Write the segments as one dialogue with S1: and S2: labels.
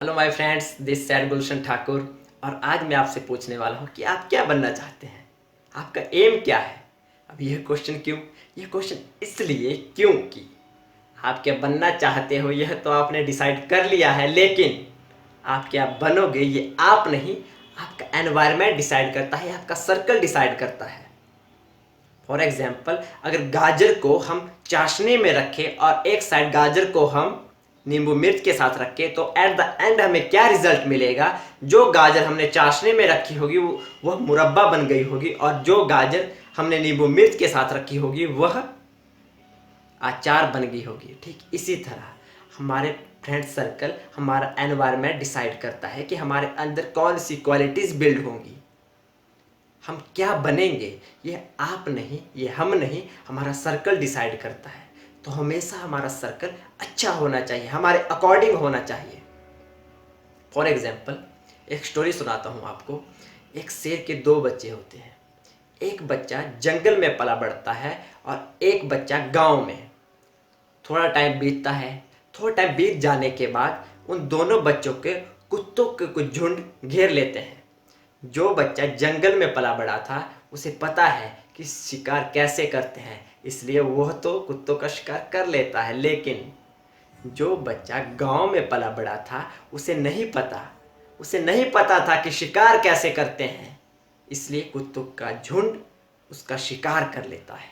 S1: Hello my friends, this side Gulshan Thakur. और आज मैं आपसे पूछने वाला हूँ कि आप क्या बनना चाहते हैं, आपका एम क्या है। अब यह क्वेश्चन क्यों? यह क्वेश्चन इसलिए क्योंकि आप क्या बनना चाहते हो यह तो आपने डिसाइड कर लिया है, लेकिन आप क्या बनोगे ये आप नहीं, आपका एनवायरनमेंट डिसाइड करता है, आपका सर्कल डिसाइड करता है। फॉर एग्जाम्पल, अगर गाजर को हम चाशनी में रखें और एक साइड गाजर को हम नींबू मिर्च के साथ रखें तो एट द एंड हमें क्या रिजल्ट मिलेगा? जो गाजर हमने चाशनी में रखी होगी वह मुरब्बा बन गई होगी, और जो गाजर हमने नींबू मिर्च के साथ रखी होगी वह अचार बन गई होगी। ठीक इसी तरह हमारे फ्रेंड सर्कल, हमारा एनवायरनमेंट डिसाइड करता है कि हमारे अंदर कौन सी क्वालिटीज़ बिल्ड होंगी, हम क्या बनेंगे। ये आप नहीं, ये हम नहीं, हमारा सर्कल डिसाइड करता है। तो हमेशा हमारा सर्कल अच्छा होना चाहिए, हमारे अकॉर्डिंग होना चाहिए। फॉर एग्जाम्पल, एक स्टोरी सुनाता हूँ आपको। एक शेर के दो बच्चे होते हैं। एक बच्चा जंगल में पला बढ़ता है और एक बच्चा गांव में। थोड़ा टाइम बीतता है। थोड़ा टाइम बीत जाने के बाद उन दोनों बच्चों के कुत्तों के कुछ झुंड घेर लेते हैं। जो बच्चा जंगल में पला बड़ा था उसे पता है कि शिकार कैसे करते हैं, इसलिए वह तो कुत्तों का शिकार कर लेता है। लेकिन जो बच्चा गांव में पला बड़ा था उसे नहीं पता था कि शिकार कैसे करते हैं, इसलिए कुत्तों का झुंड उसका शिकार कर लेता है।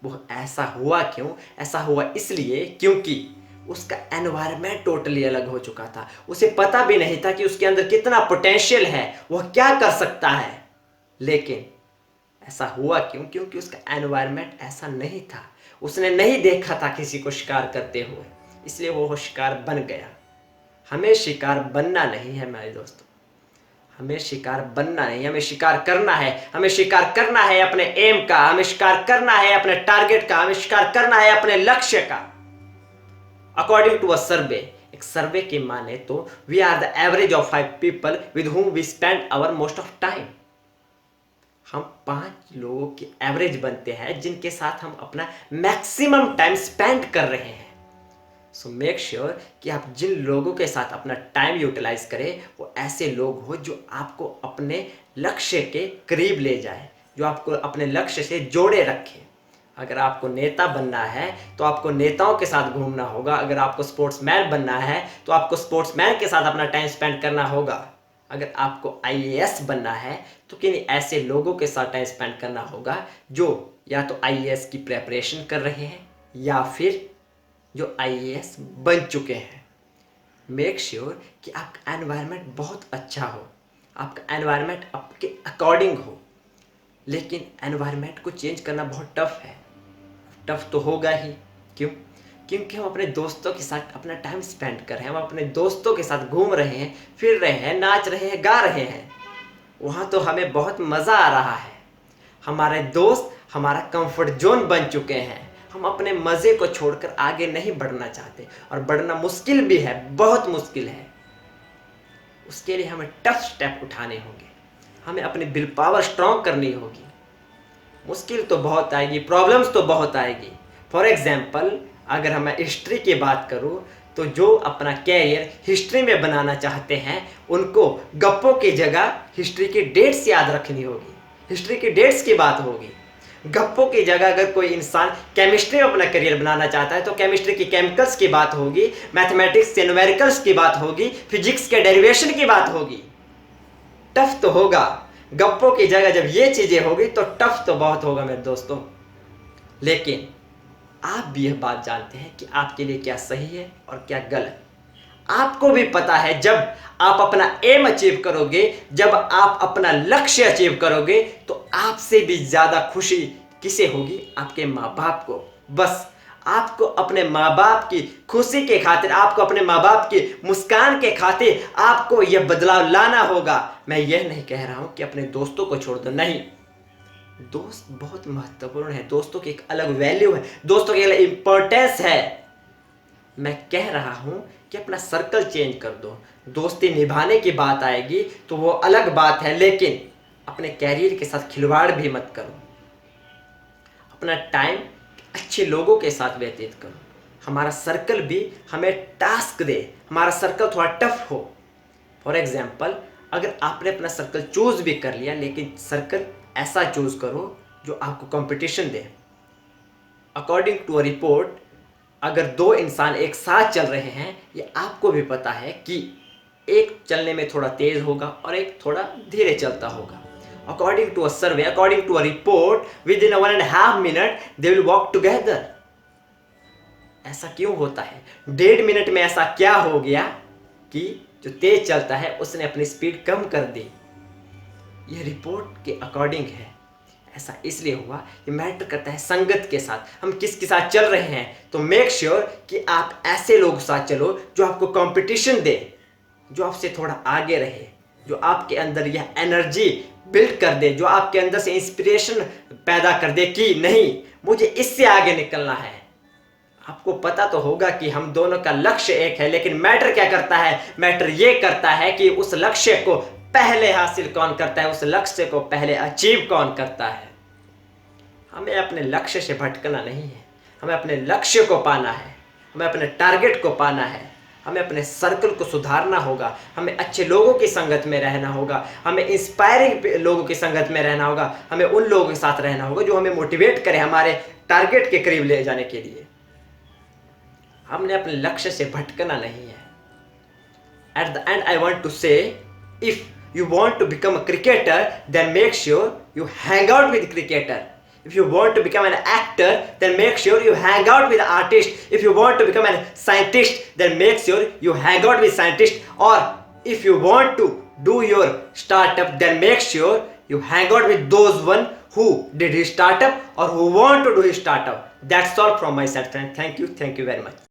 S1: वो ऐसा हुआ क्यों? ऐसा हुआ इसलिए क्योंकि उसका एनवायरनमेंट टोटली अलग हो चुका था। उसे पता भी नहीं था कि उसके अंदर कितना पोटेंशियल है, वह क्या कर सकता है। लेकिन ऐसा हुआ क्यों? क्योंकि उसका एनवायरनमेंट ऐसा नहीं था। उसने नहीं देखा था किसी को शिकार करते हुए, इसलिए वो शिकार बन गया। हमें शिकार बनना नहीं है मेरे दोस्तों, हमें शिकार बनना नहीं, हमें शिकार करना है। हमें शिकार करना है अपने एम का, हमें शिकार करना है अपने टारगेट का, हमें शिकार करना है अपने लक्ष्य का। अकॉर्डिंग टू अ सर्वे, एक सर्वे की माने तो we are the average of 5 people with whom we spend our most of time. हम 5 लोगों की एवरेज बनते हैं जिनके साथ हम अपना मैक्सिमम टाइम स्पेंड कर रहे हैं। सो मेक श्योर कि आप जिन लोगों के साथ अपना टाइम यूटिलाइज करें वो ऐसे लोग हो जो आपको अपने लक्ष्य के करीब ले जाए, जो आपको अपने लक्ष्य से जोड़े रखें। अगर आपको नेता बनना है तो आपको नेताओं के साथ घूमना होगा। अगर आपको स्पोर्ट्समैन बनना है तो आपको स्पोर्ट्समैन के साथ अपना टाइम स्पेंड करना होगा। अगर आपको आईएएस बनना है तो किन ऐसे लोगों के साथ टाइम स्पेंड करना होगा जो या तो आईएएस की प्रेपरेशन कर रहे हैं या फिर जो आईएएस बन चुके हैं। मेक श्योर कि आपका एनवायरनमेंट बहुत अच्छा हो, आपका एनवायरनमेंट आपके अकॉर्डिंग हो। लेकिन एनवायरनमेंट को चेंज करना बहुत टफ है। टफ तो होगा ही। क्यों? क्योंकि हम अपने दोस्तों के साथ अपना टाइम स्पेंड कर रहे हैं, हम अपने दोस्तों के साथ घूम रहे हैं, फिर रहे हैं, नाच रहे हैं, गा रहे हैं। वहाँ तो हमें बहुत मज़ा आ रहा है। हमारे दोस्त हमारा कंफर्ट जोन बन चुके हैं। हम अपने मज़े को छोड़कर आगे नहीं बढ़ना चाहते, और बढ़ना मुश्किल भी है, बहुत मुश्किल है। उसके लिए हमें टफ स्टेप उठाने होंगे, हमें अपनी विल पावर स्ट्रॉन्ग करनी होगी। मुश्किल तो बहुत आएगी, प्रॉब्लम्स तो बहुत आएगी। फॉर एग्जाम्पल, अगर मैं हिस्ट्री की बात करूँ तो जो अपना कैरियर हिस्ट्री में बनाना चाहते हैं उनको गप्पों की जगह हिस्ट्री की डेट्स याद रखनी होगी, हिस्ट्री की डेट्स की बात होगी। गप्पों की जगह अगर कोई इंसान केमिस्ट्री में अपना करियर बनाना चाहता है तो केमिस्ट्री की केमिकल्स की बात होगी, मैथमेटिक्स के न्यूमेरिकल्स की बात होगी, फिजिक्स के डेरिवेशन की बात होगी। टफ तो होगा। गप्पों की जगह जब ये चीजें होगी तो टफ तो बहुत होगा मेरे दोस्तों। लेकिन आप भी यह बात जानते हैं कि आपके लिए क्या सही है और क्या गलत। आपको भी पता है जब आप अपना एम अचीव करोगे, जब आप अपना लक्ष्य अचीव करोगे तो आपसे भी ज्यादा खुशी किसे होगी? आपके माँ बाप को। बस आपको अपने माँ बाप की खुशी के खातिर, आपको अपने माँ बाप की मुस्कान के खातिर आपको यह बदलाव लाना होगा। मैं यह नहीं कह रहा हूं कि अपने दोस्तों को छोड़ दो, नहीं। दोस्त बहुत महत्वपूर्ण है, दोस्तों की एक अलग वैल्यू है, दोस्तों की अलग इंपॉर्टेंस है। मैं कह रहा हूं कि अपना सर्कल चेंज कर दो। दोस्ती निभाने की बात आएगी तो वो अलग बात है, लेकिन अपने कैरियर के साथ खिलवाड़ भी मत करो। अपना टाइम अच्छे लोगों के साथ व्यतीत करो। हमारा सर्कल भी हमें टास्क दे, हमारा सर्कल थोड़ा टफ हो। फॉर एग्जाम्पल, अगर आपने अपना सर्कल चूज भी कर लिया, लेकिन सर्कल ऐसा चूज करो जो आपको कंपटीशन दे। अकॉर्डिंग टू अ रिपोर्ट, अगर दो इंसान एक साथ चल रहे हैं, ये आपको भी पता है कि एक चलने में थोड़ा तेज होगा और एक थोड़ा धीरे चलता होगा। According to a survey, according to a report, within 1.5 minute they will walk together. ऐसा क्यों होता है? 1.5 मिनट में ऐसा क्या हो गया कि जो तेज चलता है उसने अपनी स्पीड कम कर दी? यह रिपोर्ट के अकॉर्डिंग है। ऐसा इसलिए हुआ, ये मैटर करता है संगत के साथ, हम किसके साथ चल रहे हैं। तो मेक श्योर कि आप ऐसे लोगों के साथ चलो जो आपको कंपटीशन दे, जो आपसे थोड़ा आगे रहे, जो आपके अंदर यह एनर्जी बिल्ड कर दे, जो आपके अंदर से इंस्पिरेशन पैदा कर दे कि नहीं, मुझे इससे आगे निकलना है। आपको पता तो होगा कि हम दोनों का लक्ष्य एक है, लेकिन मैटर क्या करता है? मैटर ये करता है कि उस लक्ष्य को पहले हासिल कौन करता है, उस लक्ष्य को पहले अचीव कौन करता है। हमें अपने लक्ष्य से भटकना नहीं है, हमें अपने लक्ष्य को पाना है, हमें अपने टारगेट को पाना है, हमें अपने सर्कल को सुधारना होगा, हमें अच्छे लोगों की संगत में रहना होगा, हमें इंस्पायरिंग लोगों की संगत में रहना होगा, हमें उन लोगों के साथ रहना होगा जो हमें मोटिवेट करे हमारे टारगेट के करीब ले जाने के लिए। हमने अपने लक्ष्य से भटकना नहीं है। At the end, I want to say, if you want to become a cricketer, then make sure you hang out with cricketer. If you want to become an actor, then make sure you hang out with artist. If you want to become a scientist, then make sure you hang out with scientist. Or if you want to do your startup, then make sure you hang out with those one who did his startup or who want to do his startup. That's all from my side, friend. Thank you very much.